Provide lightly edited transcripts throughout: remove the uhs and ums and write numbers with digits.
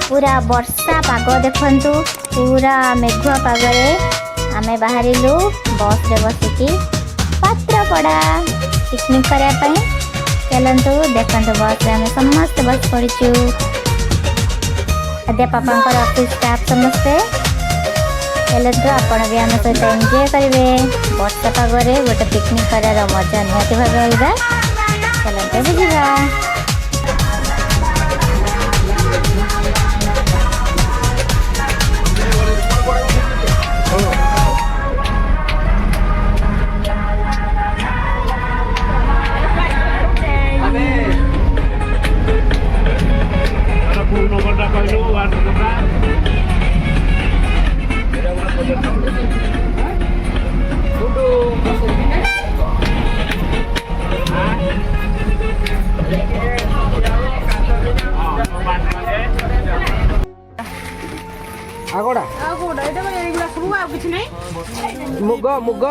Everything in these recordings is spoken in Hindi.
पूरा वर्षा पाग देखंतु पूरा मेघुआ पागरे आमे बाहरिलु बस रे बसिकी पात्रपड़ा पिकनिक करया पई। चलंतु देखंतु बस रे आमे समस्त बस पड़िचु अध्यापक ऑफिस स्टाफ समस्ते। चलंतु आपण भी आम सहित एंजॉय करेंगे वर्षा पागरे गोटे पिकनिक करार मजा निहाती भाव अलगा। चलते बुझा आगोड़ा मुग मुग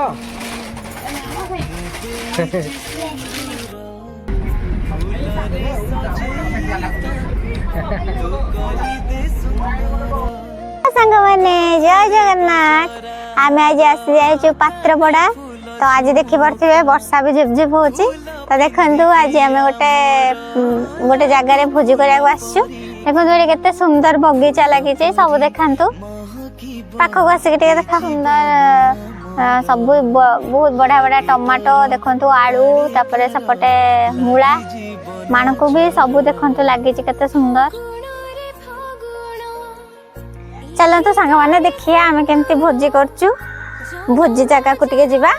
सांग मैंने जय जगन्नाथ आम आज आसी जाइए पात्रपड़ा। तो आज देखी पारे वर्षा भी झिप झिप हो तो देखु आज आम गोटे गोटे जगार भोजी करने देखो केते सुंदर बगीचा लगी सब देखु पाखक आसिक देखा सुंदर सब बहुत बढ़िया बढ़िया टमाटो देखु आलू तापर सेपटे मूला मानक भी सब देखु लगी केते सुंदर। चलते सांग मैंने देखिए आम केमती भोजी करचु भोजी जगह को टिके जिबा।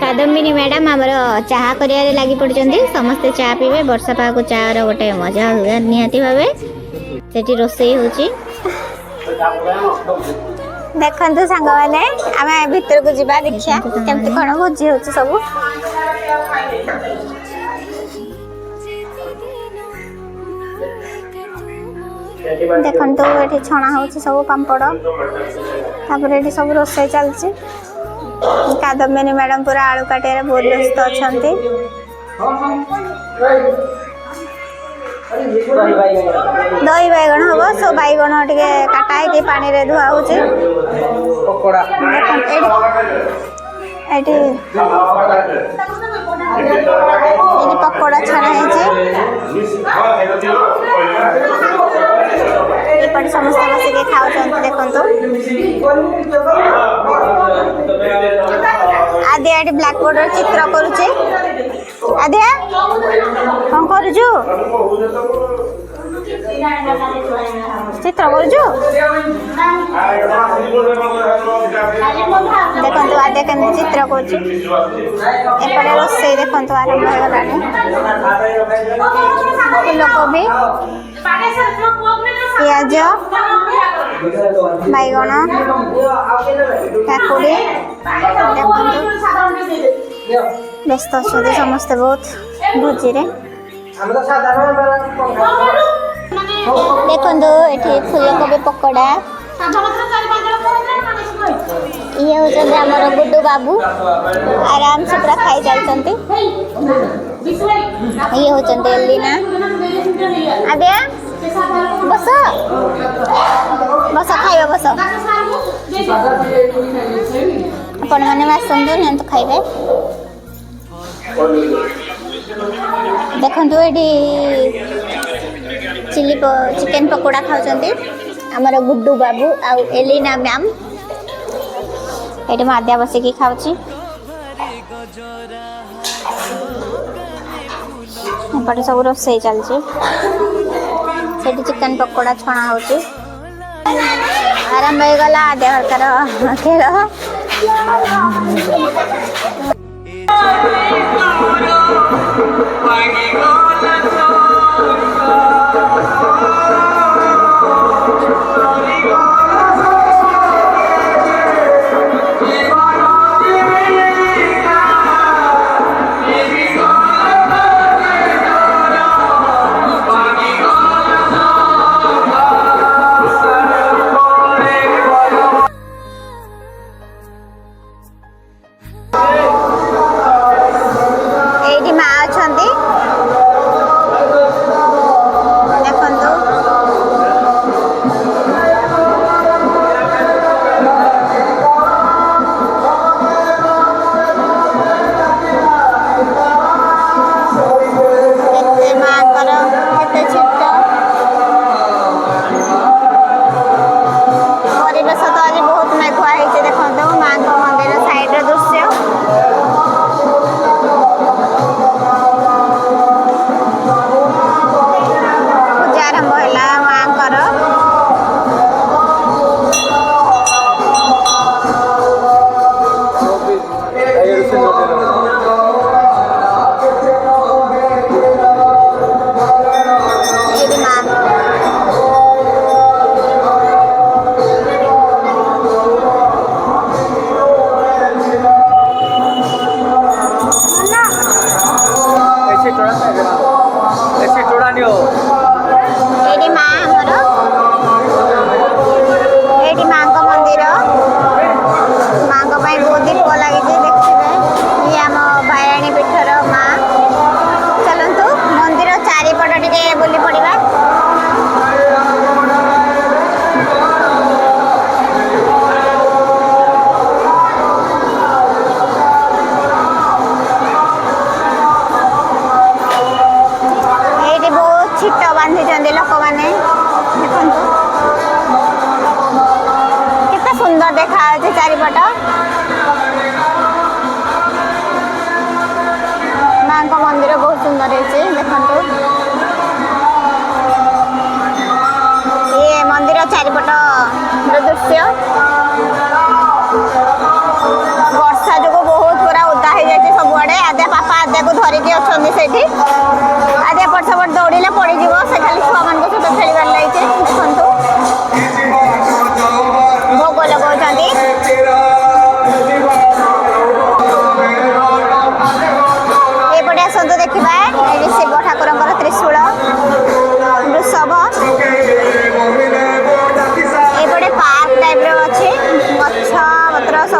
कादम्बिनी मैडम आमर चाह कर लगी पड़ते समस्ते चाह पीबे वर्षा पाग चाह गोटे मजा हुए निहाती भावे सेठी रोसई होची। देखंतु सांग मैंने आम भीतर को जिबा देखिया केमती कोन भोजी होची सब। देखंतु एठी छणा होची सब पांपड़ तापर एठी सब रोसई चलची। कादम्बिनी मैडम पूरा आलू काटिया बहुत व्यस्त अछंती। दही बैगण हम सो बैगण टिके काटा है पानी रे धुआ होची पकोड़ा एठी पकोड़ा छणा है समस्त बसिक खाऊ देखु आदिया ब्लैक बोर्ड चित्र करुचे आदिया कौन करुचु चित्र करुचु देखु आदिया केमती चित्र करुचु एपटे रोसई देखु आरंभ हो गलानी फूलकोबी पियाज बैगण काकुड़ी व्यस्त अच्छा समस्ते बहुत भोजी देखो ये फूलकोबी पकोड़ा ये होचंदी हमर गुड्डू बाबू आराम से पूरा खाई चलचंती। ये होचंदी एलिना आदिया बस बस खाइबे बस आपण माने आसंतु नहीं तो खाइबे। देखंतु एडी चिली चिकन पकोड़ा खाउचंती हमर गुड्डू बाबू आ एलिना मैम एटी माद्या बसिकी खाउची। एपटे सब रोसई चलची सेठी चिकन पकोड़ा छणा होची आरंभ हो गला देहर खेल।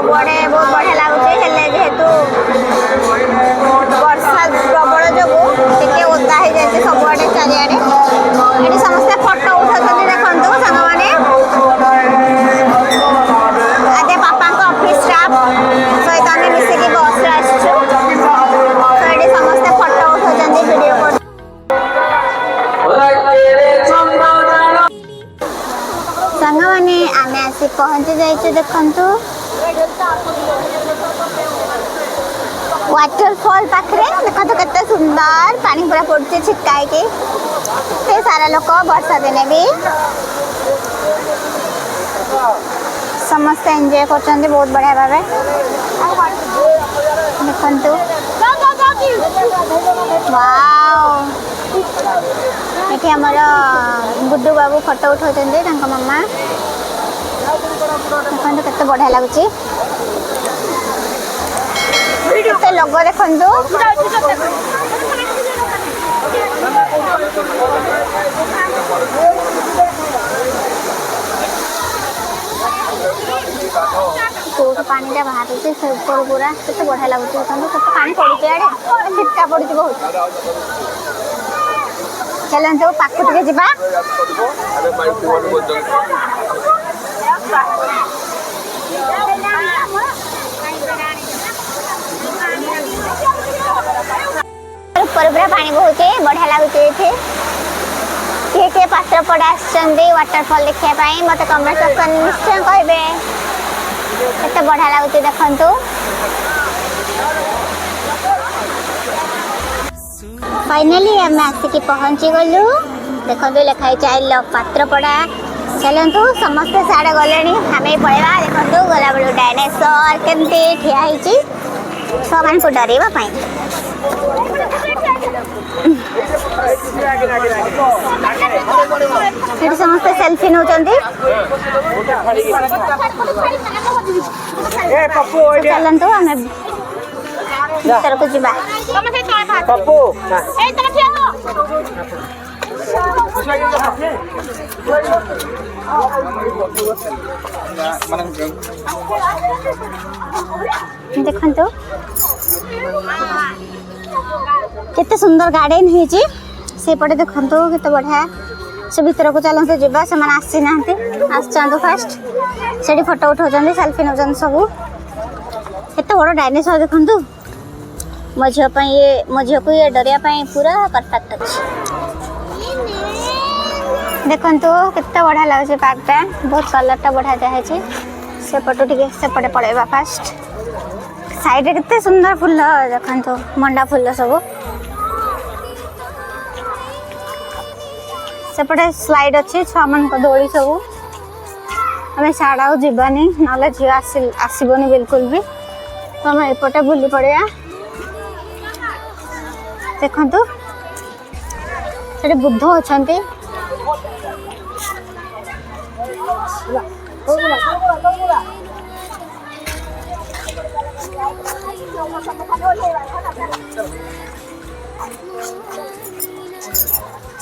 सबुआड़े बहुत बढ़िया लगुच जेहेतु वर्षा प्रबल जो टे ओदा हो जाए सबुआड़े चारिआडे ये समस्ते फटो उठाते देखु सांग मैंने आज पापा ऑफिस स्टाफ सहित आम मिसिकी बस आसचु ये समस्ते फटो उठाते वीडियो कर सांग मैंने आम आसी पहुंची जाइए देखु वाटरफॉल पाखरे देखो केते सुंदर पानी पूरा पड़ुचे छिटकाई के सारा लोक वर्षा दिने भी समस्त एंजॉय करछन्ते बहुत बढ़िया भावे देखंतु वाओ एठी हमर गुड्डू बाबू फोटो उठाउछन्ते तांका मम्मा देखंतु केते बढ़िया लागुची केते लोग देखंतु कोट पानी बाहर से ऊपर पूरा केते बढ़िया लगुच पानी पड़ुचे आड़े छिटका पड़ुचे बहुत चलते पाखु टे जा ऊपर पूरा पानी बहुचे बढ़िया लगुचे किए किए पात्रपड़ा आसछन्ते वाटरफॉल देखा मत कमेंट सेक्शन निश्चय कहबे केते बढ़िया लगुचे देखंतु फाइनली आम आसिक पहुंची गलु देखो लिखाई आई लव पात्रपड़ा चलतु समस्ते साड़े गले आम पड़ेगा देखो गला बेलू डायनासोर केमती ठिया सब को डरवा समस्ते सेल्फी नौ चलतु आम भीतर को जा देखो केते सुंदर गार्डन होइछि से पटे देखो केते बढ़िया से भीतर को चलते जा से आसी ना आसचंदु फास्ट से फोटो उठाउछन्ते सेल्फी नौचंद सब केते बड़ डायनासोर देखो मो झील को ये डरिया पूरा परफेक्ट अच्छे देखो केते बढ़िया लगे पार्कटा बहुत कलरटा बढ़िया जाए सेपटू टे सेपटे पड़ेगा फास्ट साइड केते सुंदर फूल देखो मंडा फूल सब सेपटे स्लाइड अच्छी छुआ मान दौड़ी सब आम साड़ा जावानी ना झील आसबनी बिल्कुल भी तो आम एपटे बुली पड़ा देखु बुद्ध अच्छा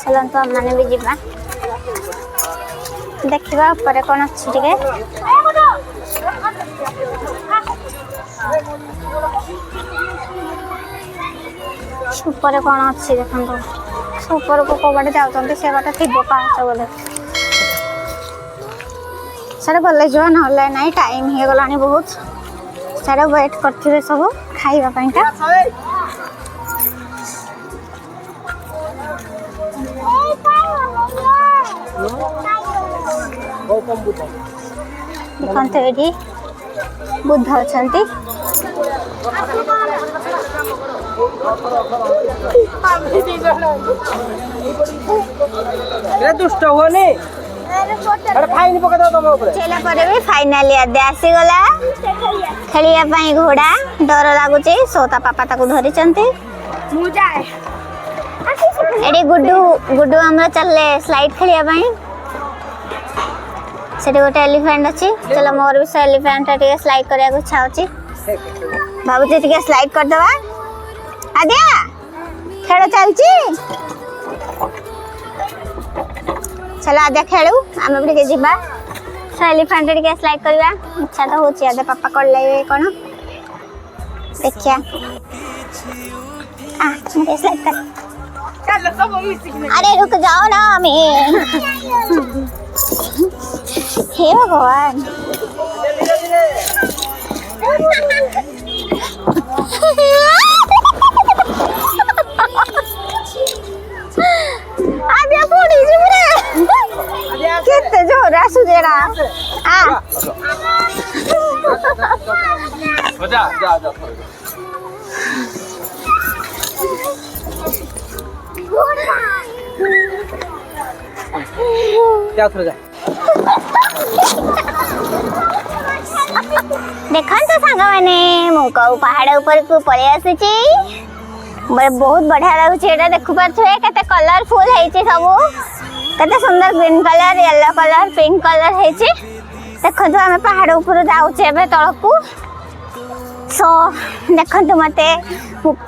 चलते आम मैंने भी जा देखा ऊपर कौन अच्छी टे ऊपर कौन अच्छी देखो ऊपर को बाटे जाऊँ से बाटे थी पाँच बोले सारे गले जो ना ना टाइम हो गला बहुत सारे वेट करते सब खावाई देखते ये बुद्ध अच्छा दुष्ट हुआ फाइनाली आदि आसीगला खेलिया घोड़ा डर लगुच सोता पापा ताको धरी गुड्डू गुड्डू आम चलले स्लाइड खेलिया से गोटे एलिफेंट अच्छी चलो मोर भी से एलिफेंट स्लाइड करने को इच्छा होची भावुची टिके स्लाइड कर दवा आद्या खेल चलची चलो आद्या खेलू आम भी टिके जिबा सो एलिफेंट टिके स्लाइड करवा इच्छा तो होची आदे पापा कर ले कोन देखिया मुझे स्लाइड कर अरे रुक जाओ ना मैं हे भगवान आद्या पोड़ी जुरे कितने जोर सुजेड़ा आ जा जा जा क्या थोड़ा जा देखन तो सांग माने मु कहू पहाड़ ऊपर को पळे आसीची बहुत बढ़िया लागुची एटा देखु पाछे केते कलरफुल हेची सब केते सुंदर green colour yellow colour pink colour हेची देखन तो हम पहाड़ ऊपर जाउचे एबे तळकू सो देखन तो मते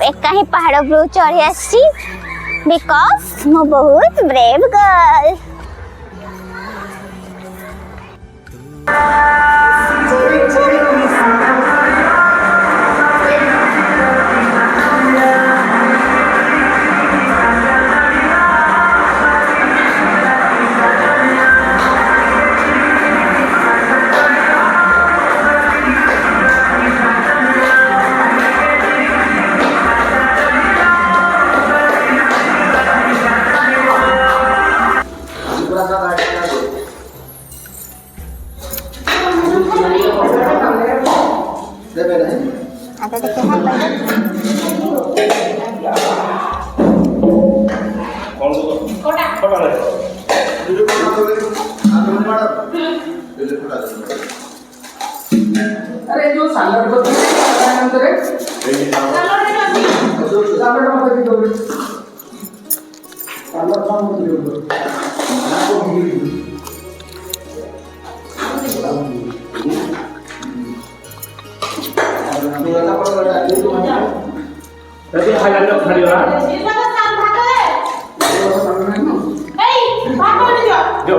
एका ही पहाड़ ऊपर चढ़ी आसी बिकॉज़ मु बहुत ब्रेव गर्ल आता देखिए हाथ अरे जो सैलड को नंतर तभी हाइलाइट खड़ी हो रहा जो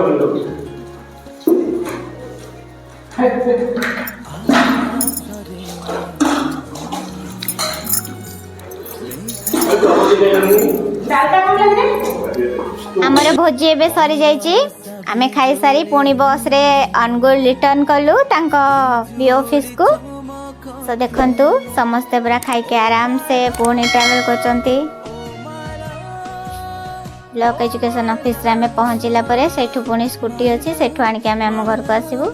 हमर भोजी एबे सरी जाइची आमे खाई सारी पुणी बस रे अनगोल रिटर्न कलु तांको बी ऑफिस को सो देखंतु समस्त पूरा खाई के आराम से पुणी ट्रैवल करचंती ब्लॉक एजुकेशन ऑफिस रे आमे पहुंचिला परे सेठु पुणी स्कूटी अछि सेठु आनी के आमे हम घर को आसीबु